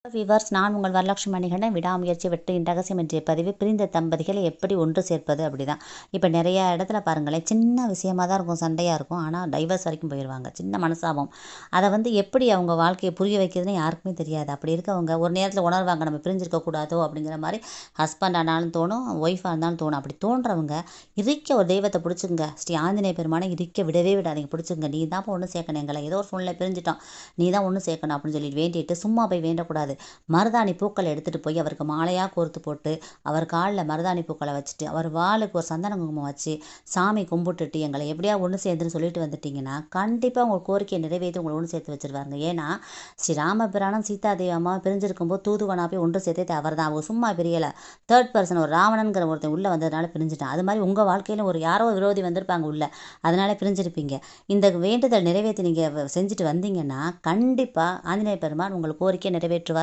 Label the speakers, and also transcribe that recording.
Speaker 1: Viewers, நான் உங்கள் வரலட்சுமி மணிகண்டன். விடாமுயற்சி வெற்றியின் ரகசியம் என்ற பதிவு பிரிந்த தம்பதிகளை எப்படி ஒன்று சேர்ப்பது அப்படிதான். இப்போ நிறைய இடத்துல பாருங்களேன், சின்ன விஷயமா தான் இருக்கும், சண்டையாக இருக்கும், ஆனால் டைவர்ஸ் வரைக்கும் போயிடுவாங்க. சின்ன மனசாபம். அதை எப்படி அவங்க வாழ்க்கையை புரிய வைக்கிறதுன்னு யாருக்குமே தெரியாது. அப்படி இருக்கவங்க ஒரு நேரத்தில் உணர்வாங்க, நம்ம பிரிஞ்சிருக்க கூடாதோ அப்படிங்கிற மாதிரி. ஹஸ்பண்ட் ஆனாலும் தோணும், ஒய்ஃபாக இருந்தாலும் தோணும். அப்படி தோன்றவங்க இருக்க ஒரு தெய்வத்தை பிடிச்சிங்க. ஸ்ரீ ஆஞ்சநேய பெருமானை இருக்க விடவே விடாதீங்க, பிடிச்சிங்க. நீ தான் ஒன்று சேர்க்கணும், எங்களை ஏதோ ஒரு சூழ்நிலை பிரிஞ்சிட்டோம், நீ தான் ஒன்று சேர்க்கணும் அப்படின்னு சொல்லிட்டு வேண்டிட்டு சும்மா போய் வேண்டக்கூடாது. மருதாணி பூக்களை எடுத்துகிட்டு போய் அவருக்கு மாலையாக கோர்த்து போட்டு, அவர் காலில் மருதாணி பூக்களை வச்சுட்டு, அவர் வாளுக்கு ஒரு சந்தன குங்குமம் வச்சு சாமி கும்பிட்டுட்டு எங்களை எப்படியா ஒன்று சேர்ந்துன்னு சொல்லிட்டு வந்துட்டிங்கன்னா கண்டிப்பாக உங்கள் கோரிக்கையை நிறைவேற்றி உங்களை ஒன்று சேர்த்து வச்சுருவாங்க. ஏன்னா ஸ்ரீ ராமபிரானும் சீதாதேவி அம்மாவும் பிரிஞ்சிருக்கும்போது தூதுவனா போய் ஒன்று சேர்த்தே அவர் தான். அவங்க சும்மா பிரியலை. தேர்ட் பர்சன் ஒரு ராவணன்கிற ஒருத்தன் உள்ளே வந்ததுனால பிரிஞ்சுட்டான். அது மாதிரி உங்கள் வாழ்க்கையில் ஒரு யாரோ விரோதி வந்திருப்பாங்க உள்ள, அதனால பிரிஞ்சிருப்பீங்க. இந்த வேண்டுதல் நிறைவேற்றி நீங்கள் செஞ்சுட்டு வந்தீங்கன்னா கண்டிப்பாக ஆஞ்சநேய பெருமான் உங்கள் கோரிக்கையை நிறைவேற்றுவார்.